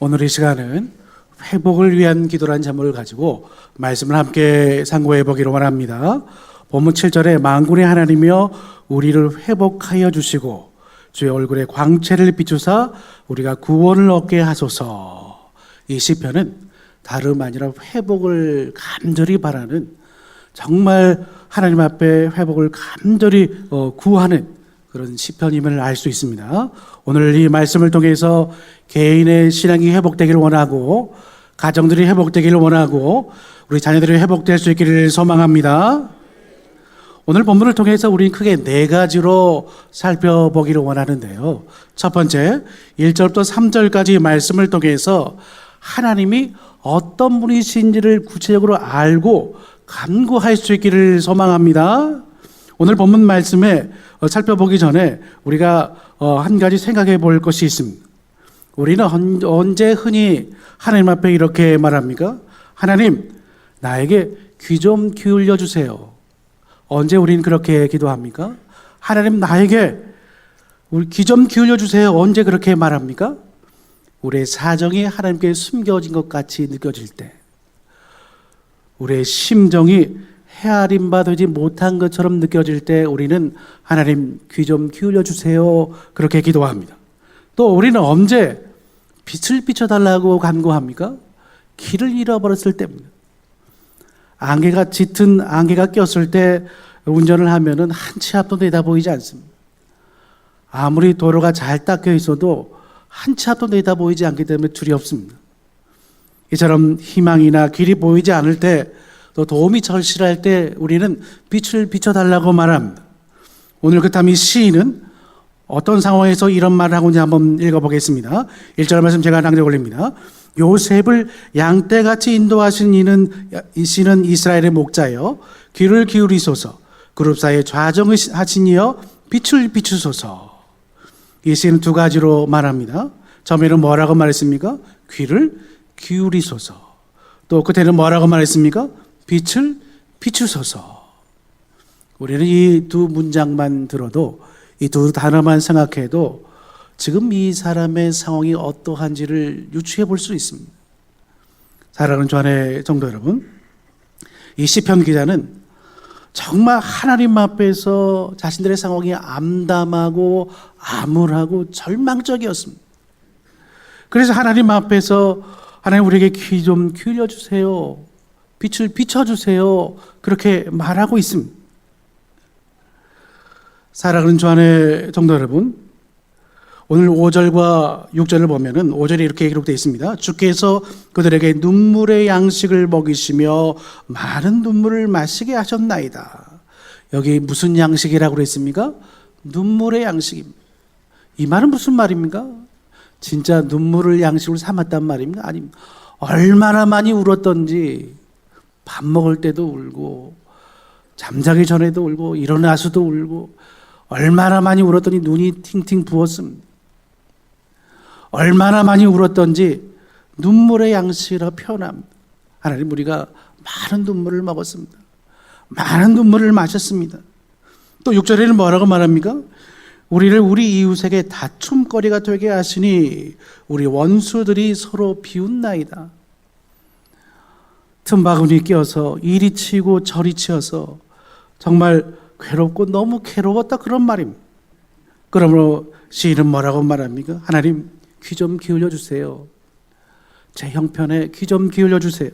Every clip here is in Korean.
오늘 이 시간은 회복을 위한 기도라는 제목을 가지고 말씀을 함께 상고해 보기로 원합니다. 본문 7절에 만군의 하나님이여 우리를 회복하여 주시고 주의 얼굴에 광채를 비추사 우리가 구원을 얻게 하소서. 이 시편은 다름 아니라 회복을 간절히 바라는, 정말 하나님 앞에 회복을 간절히 구하는 그런 시편임을 알 수 있습니다. 오늘 이 말씀을 통해서 개인의 신앙이 회복되기를 원하고, 가정들이 회복되기를 원하고, 우리 자녀들이 회복될 수 있기를 소망합니다. 오늘 본문을 통해서 우리는 크게 네 가지로 살펴보기를 원하는데요. 첫 번째, 1절부터 3절까지 말씀을 통해서 하나님이 어떤 분이신지를 구체적으로 알고 간구할 수 있기를 소망합니다. 오늘 본문 말씀에 살펴보기 전에 우리가 한 가지 생각해 볼 것이 있습니다. 우리는 언제 흔히 하나님 앞에 이렇게 말합니까? 하나님, 나에게 귀 좀 기울여 주세요. 언제 우리는 그렇게 기도합니까? 하나님, 나에게 귀 좀 기울여 주세요. 언제 그렇게 말합니까? 우리의 사정이 하나님께 숨겨진 것 같이 느껴질 때, 우리의 심정이 헤아림받지 못한 것처럼 느껴질 때 우리는 하나님 귀 좀 기울여 주세요. 그렇게 기도합니다. 또 우리는 언제 빛을 비춰달라고 간구합니까? 길을 잃어버렸을 때입니다. 안개가 짙은 안개가 꼈을 때 운전을 하면은 한 치 앞도 내다 보이지 않습니다. 아무리 도로가 잘 닦여 있어도 한 치 앞도 내다 보이지 않기 때문에 두렵습니다. 이처럼 희망이나 길이 보이지 않을 때, 또 도움이 절실할 때 우리는 빛을 비춰달라고 말합니다. 오늘 그렇다면 이 시인은 어떤 상황에서 이런 말을 하고 있는지 한번 읽어보겠습니다. 1절 말씀 제가 낭독 올립니다. 요셉을 양떼같이 인도하신 이 씨는 이스라엘의 목자여 귀를 기울이소서. 그룹 사이에 좌정을 하시니여 빛을 비추소서. 이 씨는 두 가지로 말합니다. 처음에는 뭐라고 말했습니까? 귀를 기울이소서. 또 끝에는 뭐라고 말했습니까? 빛을 비추소서. 우리는 이 두 문장만 들어도, 이 두 단어만 생각해도 지금 이 사람의 상황이 어떠한지를 유추해 볼 수 있습니다. 사랑하는 주안의 성도 여러분, 이 시편 기자는 정말 하나님 앞에서 자신들의 상황이 암담하고 암울하고 절망적이었습니다. 그래서 하나님 앞에서 하나님, 우리에게 귀 좀 기울여 주세요. 빛을 비춰주세요. 그렇게 말하고 있습니다. 사랑하는 주안의 성도 여러분, 오늘 5절과 6절을 보면은 5절에 이렇게 기록되어 있습니다. 주께서 그들에게 눈물의 양식을 먹이시며 많은 눈물을 마시게 하셨나이다. 여기 무슨 양식이라고 그랬습니까? 눈물의 양식입니다. 이 말은 무슨 말입니까? 진짜 눈물을 양식으로 삼았단 말입니까? 아닙니다. 얼마나 많이 울었던지, 밥 먹을 때도 울고 잠자기 전에도 울고 일어나서도 울고, 얼마나 많이 울었더니 눈이 팅팅 부었습니다. 얼마나 많이 울었던지 눈물의 양식이라 표현합니다. 하나님, 우리가 많은 눈물을 먹었습니다. 많은 눈물을 마셨습니다. 또 6절에는 뭐라고 말합니까? 우리를 우리 이웃에게 다툼거리가 되게 하시니 우리 원수들이 서로 비웃나이다. 틈바구니 끼어서 이리 치고 저리 치어서 정말 괴롭고 너무 괴로웠다, 그런 말입니다. 그러므로 시인은 뭐라고 말합니까? 하나님, 귀 좀 기울여 주세요. 제 형편에 귀 좀 기울여 주세요.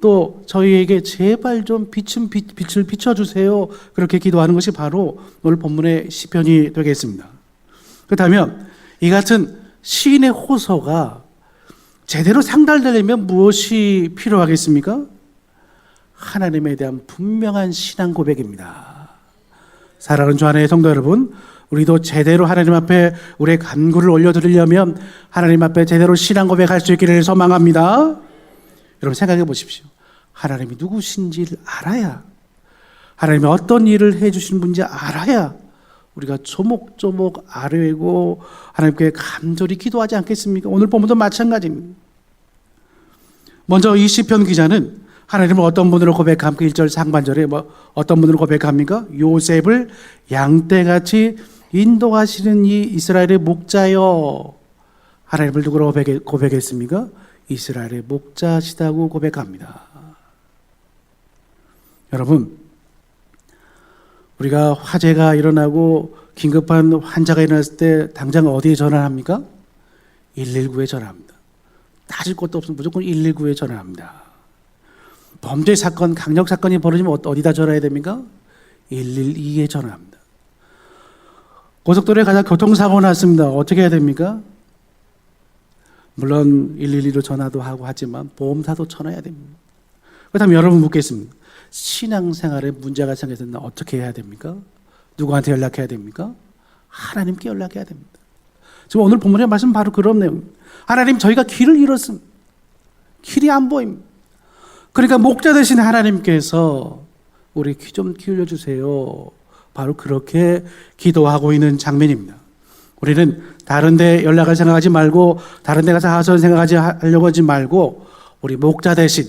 또 저희에게 제발 좀 빛을 비춰주세요. 그렇게 기도하는 것이 바로 오늘 본문의 시편이 되겠습니다. 그렇다면 이 같은 시인의 호소가 제대로 상달되려면 무엇이 필요하겠습니까? 하나님에 대한 분명한 신앙 고백입니다. 사랑하는 주안의 성도 여러분, 우리도 제대로 하나님 앞에 우리의 간구를 올려드리려면 하나님 앞에 제대로 신앙 고백할 수 있기를 소망합니다. 여러분 생각해 보십시오. 하나님이 누구신지를 알아야, 하나님이 어떤 일을 해주신 분인지 알아야 우리가 조목조목 아뢰고 하나님께 간절히 기도하지 않겠습니까? 오늘 본문도 마찬가지입니다. 먼저 이 시편 기자는 하나님을 어떤 분으로 고백합니까? 1절 상반절에 어떤 분으로 고백합니까? 요셉을 양떼같이 인도하시는 이 이스라엘의 목자여. 하나님을 누구로 고백했습니까? 이스라엘의 목자시다고 고백합니다. 여러분, 우리가 화재가 일어나고 긴급한 환자가 일어났을 때 당장 어디에 전화합니까? 119에 전화합니다. 따질 것도 없으면 무조건 119에 전화합니다. 범죄 사건, 강력 사건이 벌어지면 어디다 전화해야 됩니까? 112에 전화합니다. 고속도로에 가다 교통사고 났습니다. 어떻게 해야 됩니까? 물론 112로 전화도 하고 하지만 보험사도 전화해야 됩니다. 그렇다면 여러분 묻겠습니다. 신앙생활에 문제가 생겼을 때 어떻게 해야 됩니까? 누구한테 연락해야 됩니까? 하나님께 연락해야 됩니다. 지금 오늘 본문의 말씀 바로 그런 내용입니다. 하나님, 저희가 길을 잃었습니다. 길이 안 보입니다. 그러니까 목자 되신 하나님께서 우리 귀 좀 기울여 주세요. 바로 그렇게 기도하고 있는 장면입니다. 우리는 다른 데 연락을 생각하지 말고 다른 데 가서 하소연 하려고 하지 말고 우리 목자 대신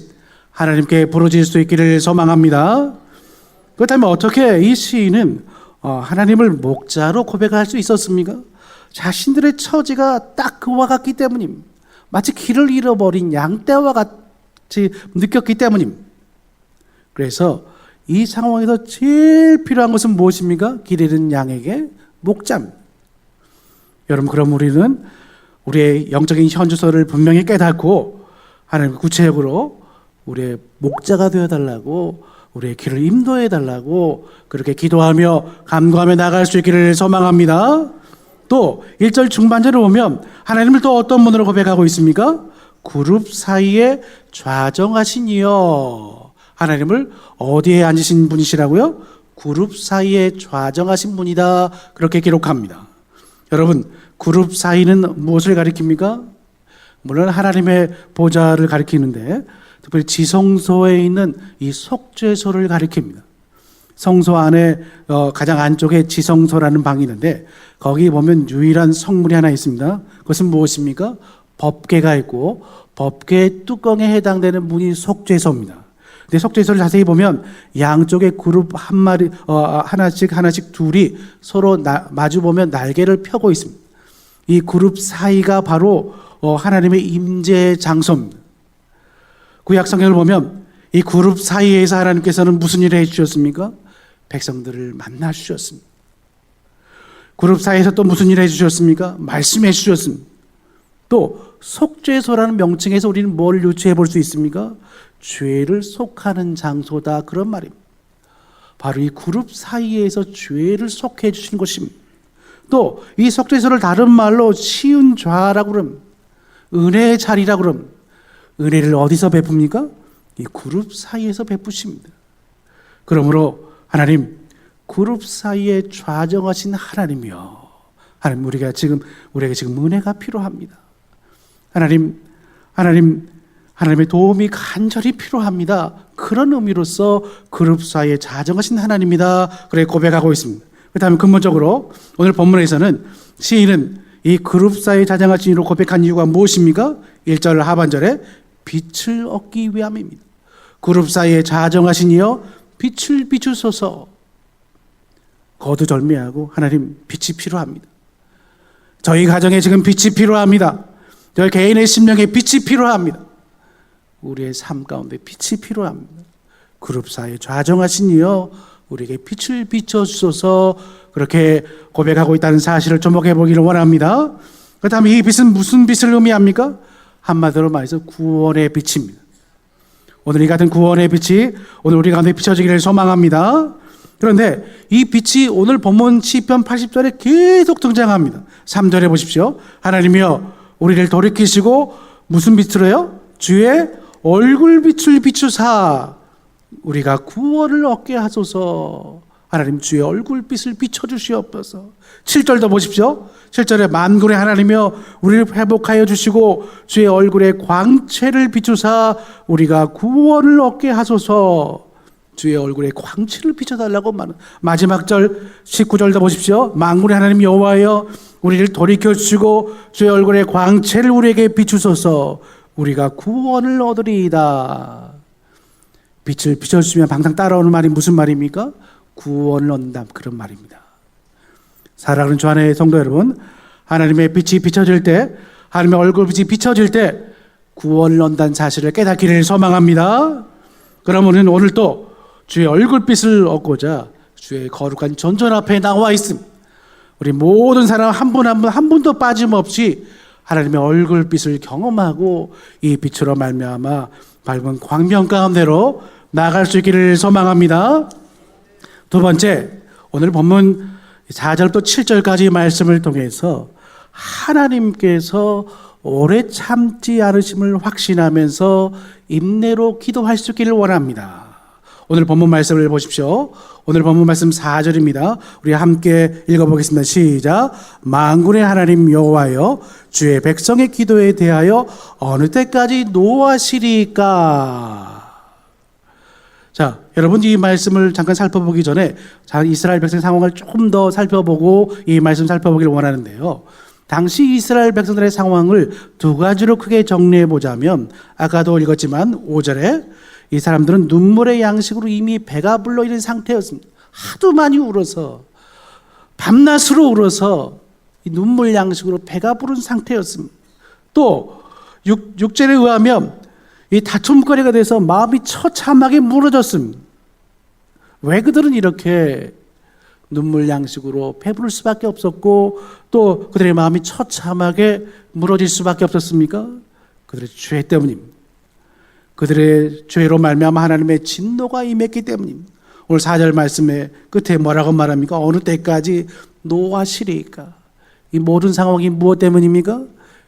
하나님께 부르짖을 수 있기를 소망합니다. 그렇다면 어떻게 이 시인은 하나님을 목자로 고백할 수 있었습니까? 자신들의 처지가 딱 그와 같기 때문입니다. 마치 길을 잃어버린 양떼와 같이 느꼈기 때문입니다. 그래서 이 상황에서 제일 필요한 것은 무엇입니까? 길 잃은 양에게 목자입니다. 여러분, 그럼 우리는 우리의 영적인 현주소를 분명히 깨닫고 하나님 구체적으로 우리의 목자가 되어달라고, 우리의 길을 인도해달라고 그렇게 기도하며 간구하며 나아갈 수 있기를 소망합니다. 또 1절 중반절을 보면 하나님을 또 어떤 분으로 고백하고 있습니까? 그룹 사이에 좌정하신 이여. 하나님을 어디에 앉으신 분이시라고요? 그룹 사이에 좌정하신 분이다. 그렇게 기록합니다. 여러분, 그룹 사이는 무엇을 가리킵니까? 물론 하나님의 보좌를 가리키는데 특별히 지성소에 있는 이 속죄소를 가리킵니다. 성소 안에 가장 안쪽에 지성소라는 방이 있는데 거기 보면 유일한 성물이 하나 있습니다. 그것은 무엇입니까? 법궤가 있고 법궤 뚜껑에 해당되는 문이 속죄소입니다. 근데 속죄소를 자세히 보면 양쪽에 그룹 한 마리 하나씩 둘이 서로 마주 보면 날개를 펴고 있습니다. 이 그룹 사이가 바로 하나님의 임재 장소입니다. 구약 성경을 보면 이 그룹 사이에서 하나님께서는 무슨 일을 해주셨습니까? 백성들을 만나 주셨습니다. 그룹 사이에서 또 무슨 일을 해주셨습니까? 말씀해 주셨습니다. 또 속죄소라는 명칭에서 우리는 뭘 유추해 볼 수 있습니까? 죄를 속하는 장소다, 그런 말입니다. 바로 이 그룹 사이에서 죄를 속해 주신 것입니다. 또 이 속죄소를 다른 말로 치운 좌라고 그럽니다. 은혜의 자리라고 그럽니다. 은혜를 어디서 베풉니까? 이 그룹 사이에서 베푸십니다. 그러므로 하나님, 그룹 사이에 좌정하신 하나님이여. 하나님, 우리에게 지금 은혜가 필요합니다. 하나님의 도움이 간절히 필요합니다. 그런 의미로서 그룹 사이에 좌정하신 하나님이다. 그래 고백하고 있습니다. 그렇다면 근본적으로 오늘 본문에서는 시인은 이 그룹 사이에 좌정하신 이로 고백한 이유가 무엇입니까? 1절 하반절에 빛을 얻기 위함입니다. 그룹 사이에 좌정하신 이여 빛을 비추소서. 거두절미하고 하나님, 빛이 필요합니다. 저희 가정에 지금 빛이 필요합니다. 저희 개인의 심령에 빛이 필요합니다. 우리의 삶 가운데 빛이 필요합니다. 그룹 사이에 좌정하신 이여 우리에게 빛을 비춰주소서. 그렇게 고백하고 있다는 사실을 주목해 보기를 원합니다. 그렇다면 이 빛은 무슨 빛을 의미합니까? 한마디로 말해서 구원의 빛입니다. 오늘 이 같은 구원의 빛이 오늘 우리 가운데 비춰지기를 소망합니다. 그런데 이 빛이 오늘 본문 시편 80절에 계속 등장합니다. 3절에 보십시오. 하나님이여 우리를 돌이키시고 무슨 빛으로요? 주의 얼굴빛을 비추사 우리가 구원을 얻게 하소서. 하나님, 주의 얼굴빛을 비춰주시옵소서. 7절도 보십시오. 7절에 만군의 하나님이여 우리를 회복하여 주시고 주의 얼굴에 광채를 비추사 우리가 구원을 얻게 하소서. 주의 얼굴에 광채를 비춰달라고 말하는 마지막 절 19절도 보십시오. 만군의 하나님 여호와여 우리를 돌이켜주시고 주의 얼굴에 광채를 우리에게 비추소서. 우리가 구원을 얻으리이다. 빛을 비춰주시면 방탕 따라오는 말이 무슨 말입니까? 구원을 얻는다, 그런 말입니다. 사랑하는 주 안의 성도 여러분, 하나님의 빛이 비춰질 때 하나님의 얼굴빛이 비춰질 때 구원을 얻는다는 사실을 깨닫기를 소망합니다. 그러면 오늘 또 주의 얼굴빛을 얻고자 주의 거룩한 전전 앞에 나와 있음. 우리 모든 사람 한 분 한 분도 빠짐없이 하나님의 얼굴빛을 경험하고 이 빛으로 말미암아 밝은 광명 가운데로 나아갈 수 있기를 소망합니다. 두 번째, 오늘 본문 4절부터 7절까지 말씀을 통해서 하나님께서 오래 참지 않으심을 확신하면서 인내로 기도할 수 있기를 원합니다. 오늘 본문 말씀을 보십시오. 오늘 본문 말씀 4절입니다. 우리 함께 읽어보겠습니다. 시작. 만군의 하나님 여호와여, 주의 백성의 기도에 대하여 어느 때까지 노하시리까? 자, 여러분 이 말씀을 잠깐 살펴보기 전에 이스라엘 백성 상황을 조금 더 살펴보고 이 말씀 살펴보기를 원하는데요. 당시 이스라엘 백성들의 상황을 두 가지로 크게 정리해 보자면, 아까도 읽었지만 5절에 이 사람들은 눈물의 양식으로 이미 배가 불러 있는 상태였습니다. 하도 많이 울어서, 밤낮으로 울어서 이 눈물 양식으로 배가 부른 상태였습니다. 또 6절에 의하면 이 다툼거리가 돼서 마음이 처참하게 무너졌습니다. 왜 그들은 이렇게 눈물 양식으로 배부를 수밖에 없었고 또 그들의 마음이 처참하게 무너질 수밖에 없었습니까? 그들의 죄 때문입니다. 그들의 죄로 말미암아 하나님의 진노가 임했기 때문입니다. 오늘 4절 말씀의 끝에 뭐라고 말합니까? 어느 때까지 노하시리까? 이 모든 상황이 무엇 때문입니까?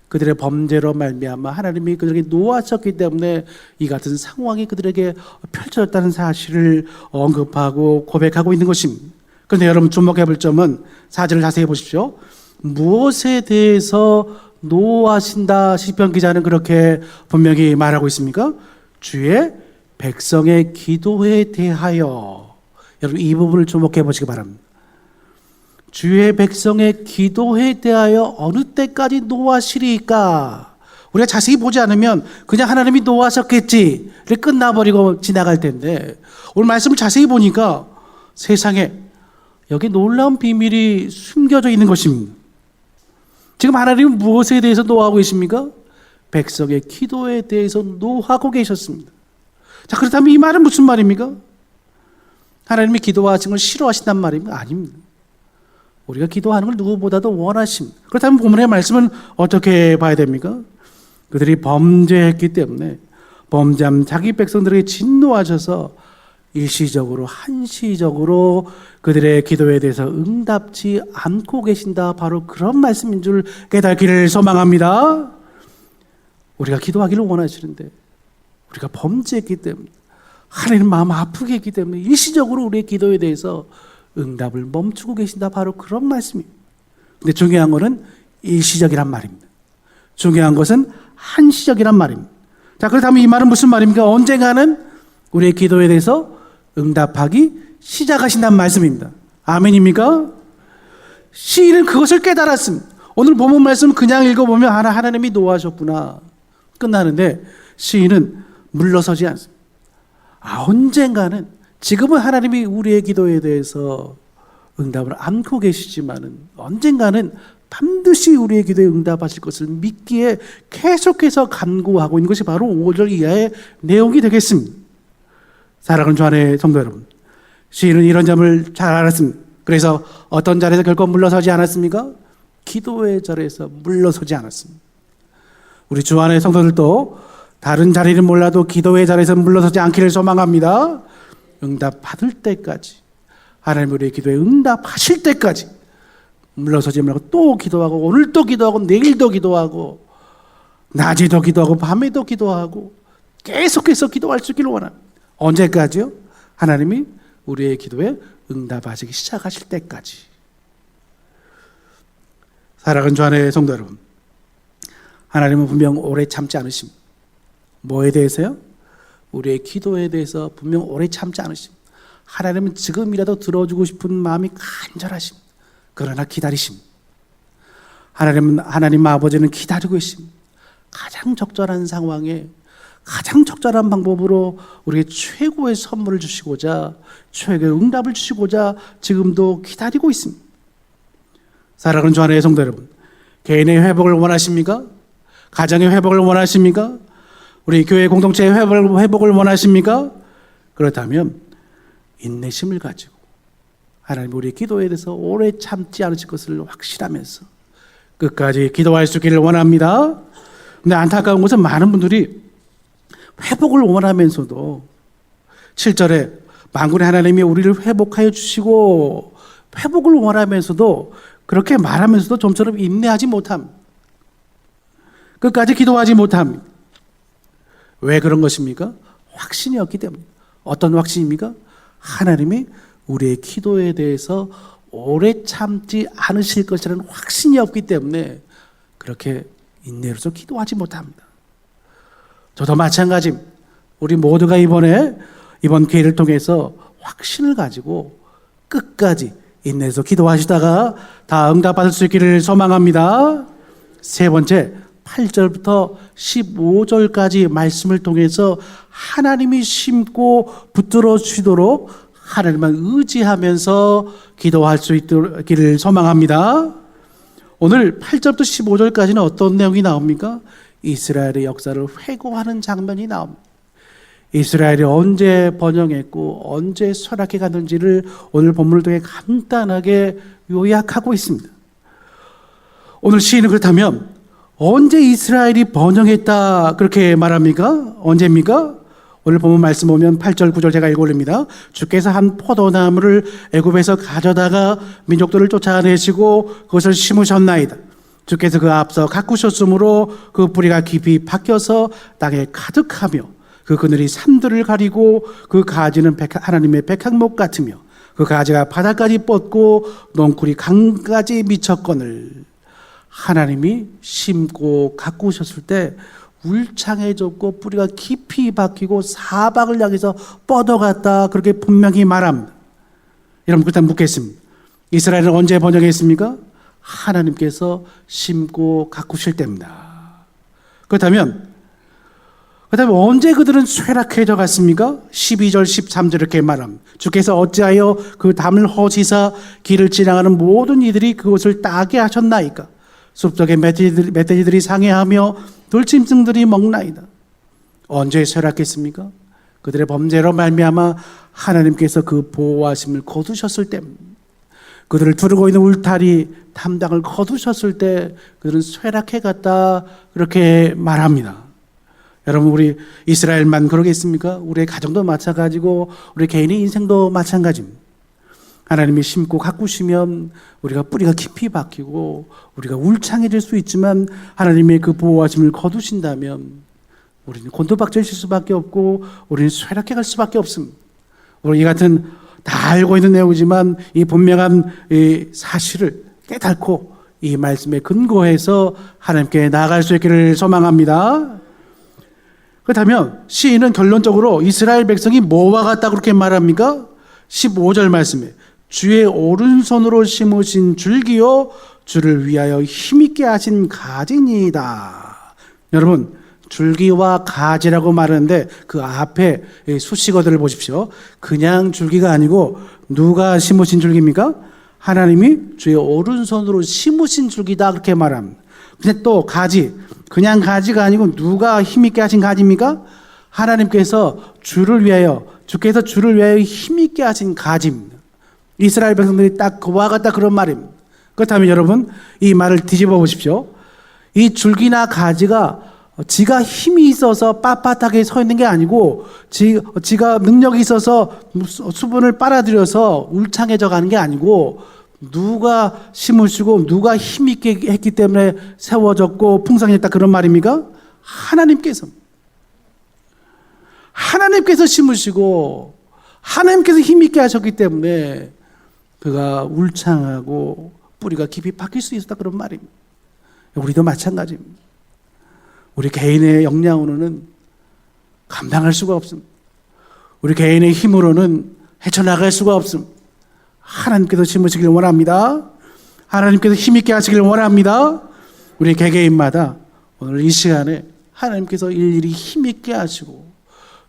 그들의 범죄로 말미암아 하나님이 그들에게 노하셨기 때문에 이 같은 상황이 그들에게 펼쳐졌다는 사실을 언급하고 고백하고 있는 것입니다. 그런데 여러분 주목해 볼 점은 4절을 자세히 보십시오. 무엇에 대해서 노하신다 시편 기자는 그렇게 분명히 말하고 있습니까? 주의 백성의 기도에 대하여. 여러분 이 부분을 주목해 보시기 바랍니다. 주의 백성의 기도에 대하여 어느 때까지 노하시리까? 우리가 자세히 보지 않으면 그냥 하나님이 노하셨겠지 끝나버리고 지나갈 텐데, 오늘 말씀을 자세히 보니까 세상에 여기 놀라운 비밀이 숨겨져 있는 것입니다. 지금 하나님은 무엇에 대해서 노하고 계십니까? 백성의 기도에 대해서 노하고 계셨습니다. 자, 그렇다면 이 말은 무슨 말입니까? 하나님이 기도하시는 걸 싫어하신단 말입니까? 아닙니다. 우리가 기도하는 걸 누구보다도 원하십니다. 그렇다면 본문의 말씀은 어떻게 봐야 됩니까? 그들이 범죄했기 때문에 범죄한 자기 백성들에게 진노하셔서 일시적으로 한시적으로 그들의 기도에 대해서 응답지 않고 계신다, 바로 그런 말씀인 줄 깨닫기를 소망합니다. 우리가 기도하기를 원하시는데 우리가 범죄했기 때문에, 하나님 마음 아프게 했기 때문에 일시적으로 우리의 기도에 대해서 응답을 멈추고 계신다, 바로 그런 말씀입니다. 근데 중요한 것은 일시적이란 말입니다. 중요한 것은 한시적이란 말입니다. 자, 그렇다면 이 말은 무슨 말입니까? 언젠가는 우리의 기도에 대해서 응답하기 시작하신다는 말씀입니다. 아멘입니까? 시인은 그것을 깨달았습니다. 오늘 본문 말씀 그냥 읽어보면 하나님이 노하셨구나 끝나는데, 시인은 물러서지 않습니다. 언젠가는, 지금은 하나님이 우리의 기도에 대해서 응답을 안고 계시지만은 언젠가는 반드시 우리의 기도에 응답하실 것을 믿기에 계속해서 간구하고 있는 것이 바로 5절 이하의 내용이 되겠습니다. 사랑하는 주 안의 성도 여러분, 시인은 이런 점을 잘 알았습니다. 그래서 어떤 자리에서 결코 물러서지 않았습니까? 기도의 자리에서 물러서지 않았습니다. 우리 주 안의 성도들도 다른 자리는 몰라도 기도의 자리에서 물러서지 않기를 소망합니다. 응답 받을 때까지, 하나님 우리의 기도에 응답하실 때까지 물러서지 말고 또 기도하고, 오늘 또 기도하고, 내일도 기도하고, 낮에도 기도하고, 밤에도 기도하고, 계속해서 기도할 수 있기를 원합니다. 언제까지요? 하나님이 우리의 기도에 응답하시기 시작하실 때까지. 사랑하는 주 안의 성도 여러분, 하나님은 분명 오래 참지 않으십니다. 뭐에 대해서요? 우리의 기도에 대해서 분명 오래 참지 않으십니다. 하나님은 지금이라도 들어주고 싶은 마음이 간절하십니다. 그러나 기다리십니다. 하나님 아버지는 기다리고 계십니다. 가장 적절한 상황에 가장 적절한 방법으로 우리에게 최고의 선물을 주시고자, 최고의 응답을 주시고자 지금도 기다리고 있습니다. 사랑하는 주 안의 성도 여러분, 개인의 회복을 원하십니까? 가정의 회복을 원하십니까? 우리 교회 공동체의 회복을 원하십니까? 그렇다면 인내심을 가지고 하나님 우리 기도에 대해서 오래 참지 않으실 것을 확실하면서 끝까지 기도할 수 있기를 원합니다. 근데 안타까운 것은 많은 분들이 회복을 원하면서도 7절에 만군의 하나님이 우리를 회복하여 주시고 회복을 원하면서도 그렇게 말하면서도 좀처럼 인내하지 못함. 끝까지 기도하지 못함. 왜 그런 것입니까? 확신이 없기 때문에. 어떤 확신입니까? 하나님이 우리의 기도에 대해서 오래 참지 않으실 것이라는 확신이 없기 때문에 그렇게 인내로서 기도하지 못합니다. 저도 마찬가지. 우리 모두가 이번 기회를 통해서 확신을 가지고 끝까지 인내해서 기도하시다가 다 응답받을 수 있기를 소망합니다. 세 번째, 8절부터 15절까지 말씀을 통해서 하나님이 심고 붙들어 주시도록 하나님만 의지하면서 기도할 수 있기를 소망합니다. 오늘 8절부터 15절까지는 어떤 내용이 나옵니까? 이스라엘의 역사를 회고하는 장면이 나옵니다. 이스라엘이 언제 번영했고 언제 쇠락해 갔는지를 오늘 본문을 통해 간단하게 요약하고 있습니다. 오늘 시인은 그렇다면 언제 이스라엘이 번영했다 그렇게 말합니까? 언제입니까? 오늘 본문 말씀 보면 8절 9절 제가 읽어 올립니다. 주께서 한 포도나무를 애굽에서 가져다가 민족들을 쫓아내시고 그것을 심으셨나이다. 주께서 그 앞서 가꾸셨으므로 그 뿌리가 깊이 박혀서 땅에 가득하며 그 그늘이 산들을 가리고 그 가지는 하나님의 백향목 같으며 그 가지가 바다까지 뻗고 넝쿨이 강까지 미쳤거늘. 하나님이 심고 가꾸셨을 때 울창해졌고 뿌리가 깊이 박히고 사방을 향해서 뻗어갔다 그렇게 분명히 말합니다. 여러분 일단 묻겠습니다. 이스라엘은 언제 번영했습니까? 하나님께서 심고 가꾸실 때입니다. 그렇다면 언제 그들은 쇠락해져 갔습니까? 12절 13절 이렇게 말합니다. 주께서 어찌하여 그 담을 허시사 길을 지나가는 모든 이들이 그것을 따게 하셨나이까? 숲속의 멧돼지들이 상해하며 들짐승들이 먹나이다. 언제 쇠락했습니까? 그들의 범죄로 말미암아 하나님께서 그 보호하심을 거두셨을 때입니다. 그들을 두르고 있는 울타리 담당을 거두셨을 때 그들은 쇠락해 갔다 그렇게 말합니다. 여러분 우리 이스라엘만 그러겠습니까? 우리의 가정도 마찬가지고 우리 개인의 인생도 마찬가지입니다. 하나님이 심고 가꾸시면 우리가 뿌리가 깊이 박히고 우리가 울창해질 수 있지만 하나님의 그 보호하심을 거두신다면 우리는 곤두박질칠 수밖에 없고 우리는 쇠락해 갈 수밖에 없습니다. 우리 이 같은 다 알고 있는 내용이지만 이 분명한 이 사실을 깨닫고 이 말씀에 근거해서 하나님께 나아갈 수 있기를 소망합니다. 그렇다면 시인은 결론적으로 이스라엘 백성이 뭐와 같다 그렇게 말합니까? 15절 말씀에 주의 오른손으로 심으신 줄기요 주를 위하여 힘있게 하신 가지니이다. 여러분 줄기와 가지라고 말하는데 그 앞에 수식어들을 보십시오. 그냥 줄기가 아니고 누가 심으신 줄기입니까? 하나님이 주의 오른손으로 심으신 줄기다 그렇게 말합니다. 근데 또 가지, 그냥 가지가 아니고 누가 힘있게 하신 가지입니까? 하나님께서 주께서 주를 위하여 힘있게 하신 가지입니다. 이스라엘 백성들이 딱 그와 같다 그런 말입니다. 그렇다면 여러분 이 말을 뒤집어 보십시오. 이 줄기나 가지가 지가 힘이 있어서 빳빳하게 서 있는 게 아니고 지가 능력이 있어서 수분을 빨아들여서 울창해져 가는 게 아니고 누가 심으시고 누가 힘있게 했기 때문에 세워졌고 풍성했다 그런 말입니까? 하나님께서 심으시고 하나님께서 힘있게 하셨기 때문에 그가 울창하고 뿌리가 깊이 박힐 수 있었다 그런 말입니다. 우리도 마찬가지입니다. 우리 개인의 역량으로는 감당할 수가 없습니다. 우리 개인의 힘으로는 헤쳐나갈 수가 없습니다. 하나님께서 심으시길 원합니다. 하나님께서 힘있게 하시길 원합니다. 우리 개개인마다 오늘 이 시간에 하나님께서 일일이 힘있게 하시고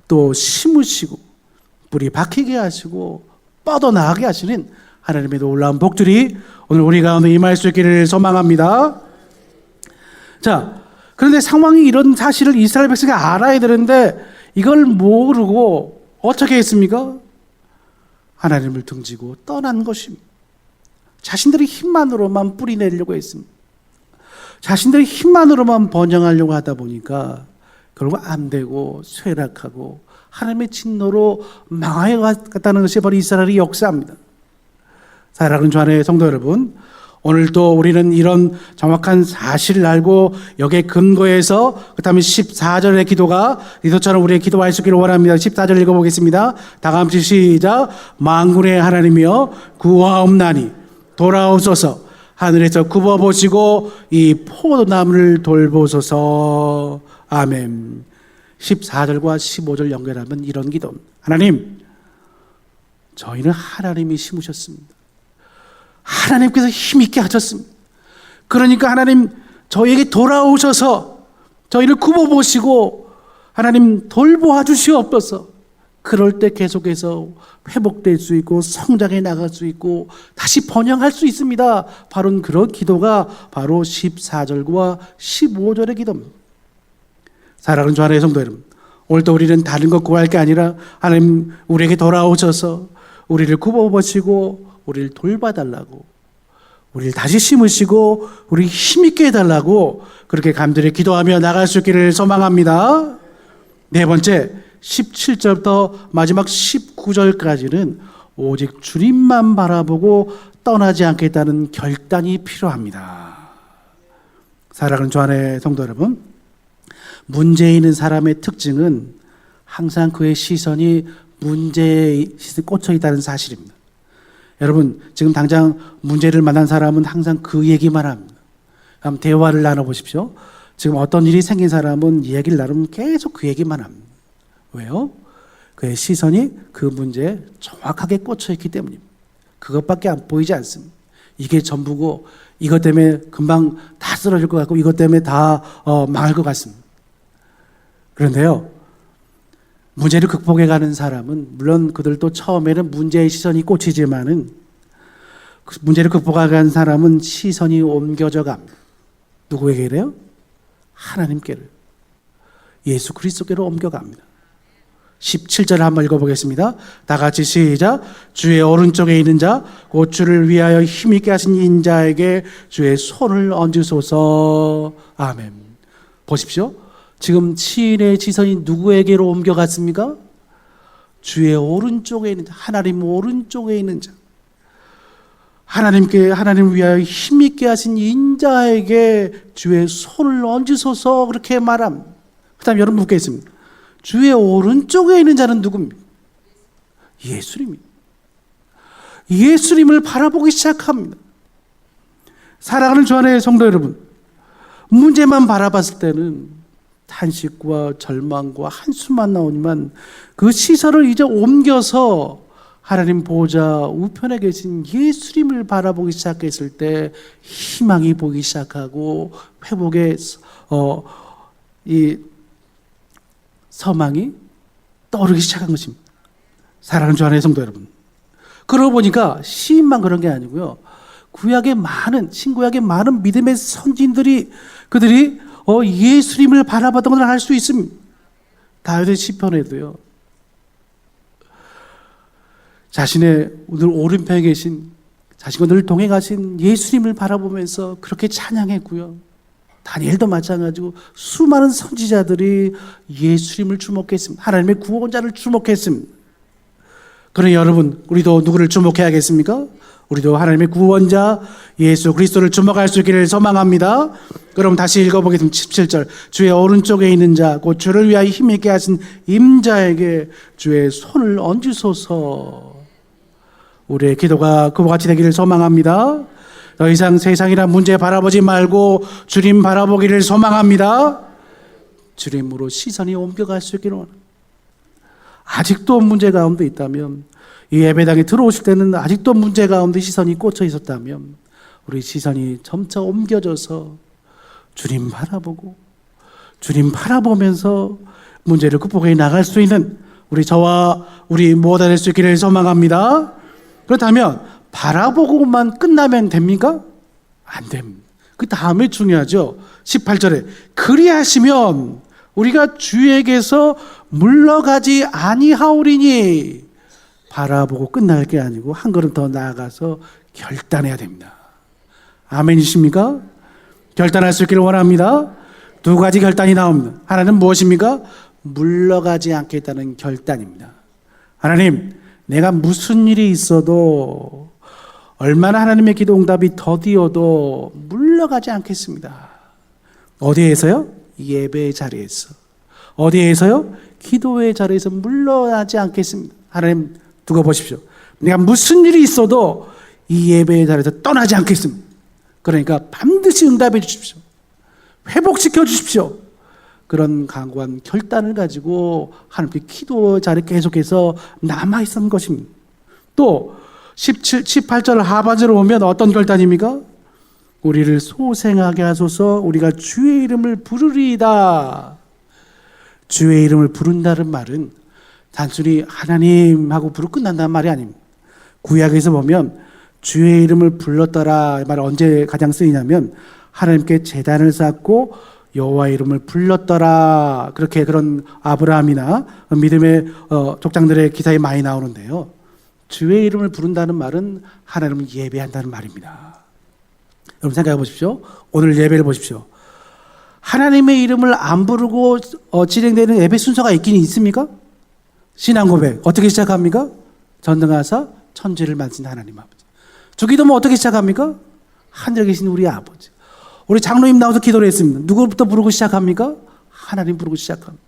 또 심으시고 뿌리 박히게 하시고 뻗어나가게 하시는 하나님의 놀라운 복들이 오늘 우리 가운데 임할 수 있기를 소망합니다. 자, 그런데 상황이 이런 사실을 이스라엘 백성이 알아야 되는데 이걸 모르고 어떻게 했습니까? 하나님을 등지고 떠난 것입니다. 자신들의 힘만으로만 뿌리내리려고 했습니다. 자신들의 힘만으로만 번영하려고 하다 보니까 결국 안 되고 쇠락하고 하나님의 진노로 망하여 갔다는 것이 바로 이스라엘의 역사입니다. 사랑하는 주 안의 성도 여러분, 오늘도 우리는 이런 정확한 사실을 알고 여기에 근거해서 그 다음에 14절의 기도가 이도처럼 우리의 기도할 수 있기를 원합니다. 14절 읽어보겠습니다. 다 같이 시작. 만군의 하나님이여 구하옵나니 돌아오소서. 하늘에서 굽어보시고 이 포도나무를 돌보소서. 아멘. 14절과 15절 연결하면 이런 기도. 하나님, 저희는 하나님이 심으셨습니다. 하나님께서 힘있게 하셨습니다. 그러니까 하나님 저희에게 돌아오셔서 저희를 굽어보시고 하나님 돌보아 주시옵소서. 그럴 때 계속해서 회복될 수 있고 성장해 나갈 수 있고 다시 번영할 수 있습니다. 바로 그런 기도가 바로 14절과 15절의 기도입니다. 사랑하는 주 안의 성도 여러분, 오늘도 우리는 다른 것 구할 게 아니라 하나님 우리에게 돌아오셔서 우리를 굽어보시고 우리를 돌봐달라고, 우리를 다시 심으시고 우리 힘있게 해달라고 그렇게 간절히 기도하며 나갈 수 있기를 소망합니다. 네 번째, 17절부터 마지막 19절까지는 오직 주님만 바라보고 떠나지 않겠다는 결단이 필요합니다. 사랑하는 주 안의 성도 여러분, 문제에 있는 사람의 특징은 항상 그의 시선이 문제에 꽂혀 있다는 사실입니다. 여러분, 지금 당장 문제를 만난 사람은 항상 그 얘기만 합니다. 한번 대화를 나눠보십시오. 지금 어떤 일이 생긴 사람은 이야기를 나누면 계속 그 얘기만 합니다. 왜요? 그의 시선이 그 문제에 정확하게 꽂혀 있기 때문입니다. 그것밖에 안 보이지 않습니다. 이게 전부고 이것 때문에 금방 다 쓰러질 것 같고 이것 때문에 다 망할 것 같습니다. 그런데요, 문제를 극복해가는 사람은 물론 그들도 처음에는 문제의 시선이 꽂히지만은 문제를 극복해가는 사람은 시선이 옮겨져 갑니다. 누구에게래요? 하나님께로, 예수 그리스도께로 옮겨갑니다. 17절 한번 읽어보겠습니다. 다 같이 시작. 주의 오른쪽에 있는 자, 곧 주를 위하여 힘있게 하신 인자에게 주의 손을 얹으소서. 아멘. 보십시오. 지금 시인의 시선이 누구에게로 옮겨갔습니까? 주의 오른쪽에 있는 자, 하나님 오른쪽에 있는 자, 하나님을 위하여 힘있게 하신 인자에게 주의 손을 얹으소서 그렇게 말합니다. 그 다음 여러분 묻겠습니다. 주의 오른쪽에 있는 자는 누굽니까? 예수님입니다. 예수님을 바라보기 시작합니다. 사랑하는 주 안의 성도 여러분, 문제만 바라봤을 때는 탄식과 절망과 한숨만 나오지만 그 시선을 이제 옮겨서 하나님 보좌 우편에 계신 예수님을 바라보기 시작했을 때 희망이 보이기 시작하고 회복의 이 서망이 떠오르기 시작한 것입니다. 사랑하는 주 안의 성도 여러분, 그러고 보니까 시인만 그런 게 아니고요, 신구약의 많은 믿음의 선진들이 그들이 예수님을 바라봤던 것을 알 수 있습니다. 다윗의 시편에도요, 자신의 늘 오른편에 계신, 자신과 늘 동행 가신 예수님을 바라보면서 그렇게 찬양했고요. 다니엘도 마찬가지고 수많은 선지자들이 예수님을 주목했습니다. 하나님의 구원자를 주목했습니다. 그러니 여러분, 우리도 누구를 주목해야겠습니까? 우리도 하나님의 구원자 예수 그리스도를 주목할 수 있기를 소망합니다. 그럼 다시 읽어보겠습니다. 17절. 주의 오른쪽에 있는 자, 곧 주를 위하여 힘있게 하신 임자에게 주의 손을 얹으소서. 우리의 기도가 그와 같이 되기를 소망합니다. 더 이상 세상이나 문제 바라보지 말고 주님 바라보기를 소망합니다. 주님으로 시선이 옮겨갈 수 있기를 원합니다. 아직도 문제 가운데 있다면, 이 예배당에 들어오실 때는 아직도 문제 가운데 시선이 꽂혀 있었다면 우리 시선이 점차 옮겨져서 주님 바라보고 주님 바라보면서 문제를 극복해 나갈 수 있는 저와 우리 모두가 될 수 있기를 소망합니다. 그렇다면 바라보고만 끝나면 됩니까? 안 됩니다. 그 다음에 중요하죠. 18절에 그리하시면 우리가 주에게서 물러가지 아니하오리니, 바라보고 끝날 게 아니고 한 걸음 더 나아가서 결단해야 됩니다. 아멘이십니까? 결단할 수 있기를 원합니다. 두 가지 결단이 나옵니다. 하나는 무엇입니까? 물러가지 않겠다는 결단입니다. 하나님, 내가 무슨 일이 있어도, 얼마나 하나님의 기도 응답이 더디어도 물러가지 않겠습니다. 어디에서요? 예배의 자리에서. 어디에서요? 기도의 자리에서 물러나지 않겠습니다. 하나님, 두고 보십시오. 내가 무슨 일이 있어도 이 예배의 자리에서 떠나지 않겠습니다. 그러니까 반드시 응답해 주십시오. 회복시켜 주십시오. 그런 강고한 결단을 가지고 하나님께 기도 자리에 계속해서 남아있었던 것입니다. 또 18절 하반절을 보면 어떤 결단입니까? 우리를 소생하게 하소서, 우리가 주의 이름을 부르리이다. 주의 이름을 부른다는 말은 단순히 하나님하고 부르고 끝난다는 말이 아닙니다. 구약에서 보면 주의 이름을 불렀더라, 이 말은 언제 가장 쓰이냐면 하나님께 제단을 쌓고 여호와의 이름을 불렀더라, 그렇게 그런 아브라함이나 믿음의 족장들의 기사에 많이 나오는데요. 주의 이름을 부른다는 말은 하나님을 예배한다는 말입니다. 여러분 생각해 보십시오. 오늘 예배를 보십시오. 하나님의 이름을 안 부르고 진행되는 예배 순서가 있긴 있습니까? 신앙 고백 어떻게 시작합니까? 전능하사 천지를 만드신 하나님 아버지. 주기도문 어떻게 시작합니까? 하늘에 계신 우리 아버지. 우리 장로님 나와서 기도를 했습니다. 누구부터 부르고 시작합니까? 하나님 부르고 시작합니다.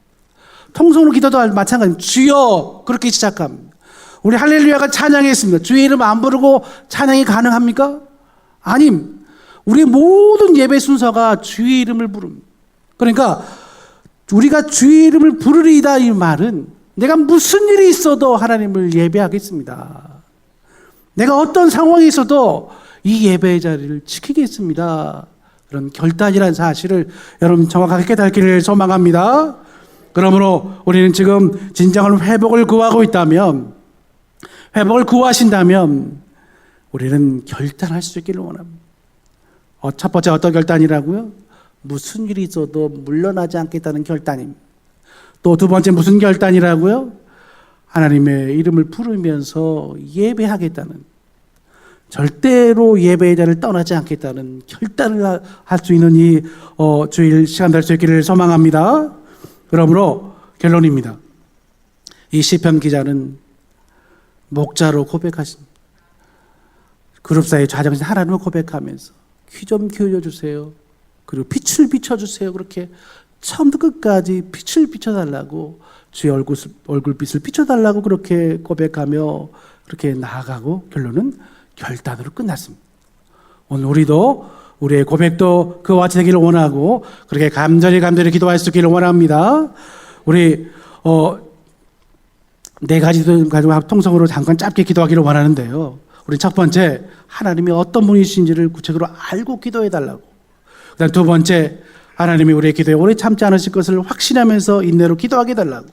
통성으로 기도도 마찬가지입니다. 주여, 그렇게 시작합니다. 우리 할렐루야가 찬양했습니다. 주의 이름 안 부르고 찬양이 가능합니까? 아님. 우리 모든 예배 순서가 주의 이름을 부릅니다. 그러니까 우리가 주의 이름을 부르리이다, 이 말은 내가 무슨 일이 있어도 하나님을 예배하겠습니다. 내가 어떤 상황에 있어도 이 예배의 자리를 지키겠습니다. 그런 결단이라는 사실을 여러분 정확하게 깨닫기를 소망합니다. 그러므로 우리는 지금 진정한 회복을 구하고 있다면, 회복을 구하신다면 우리는 결단할 수 있기를 원합니다. 첫 번째 어떤 결단이라고요? 무슨 일이 있어도 물러나지 않겠다는 결단입니다. 또 두 번째 무슨 결단이라고요? 하나님의 이름을 부르면서 예배하겠다는, 절대로 예배의 자리를 떠나지 않겠다는 결단을 할 수 있는 이 주일 시간 될 수 있기를 소망합니다. 그러므로 결론입니다. 이 시편 기자는 목자로 고백하십니다. 그룹 사이의 좌정신 하나님을 고백하면서 귀 좀 기울여주세요. 그리고 빛을 비춰주세요. 그렇게 처음부터 끝까지 빛을 비춰달라고, 주의 얼굴빛을 비춰달라고 그렇게 고백하며 그렇게 나아가고 결론은 결단으로 끝났습니다. 오늘 우리도 우리의 고백도 그와 같이 되기를 원하고 그렇게 간절히 기도할 수 있기를 원합니다. 우리 네 가지 가지고 통성으로 잠깐 짧게 기도하기를 원하는데요. 우리 첫 번째, 하나님이 어떤 분이신지를 구체적으로 알고 기도해달라고. 그다음 두 번째, 하나님이 우리의 기도에 오래 참지 않으실 것을 확신하면서 인내로 기도하게 해달라고.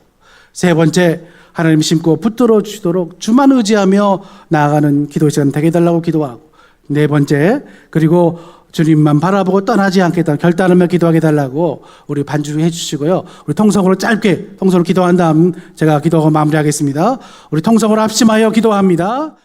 세 번째, 하나님 심고 붙들어 주시도록 주만 의지하며 나아가는 기도 시간 되게 해달라고 기도하고. 네 번째, 그리고 주님만 바라보고 떠나지 않겠다 결단하며 기도하게 해달라고 우리 반주해 주시고요. 우리 통성으로 짧게 통성으로 기도한 다음 제가 기도하고 마무리하겠습니다. 우리 통성으로 합심하여 기도합니다.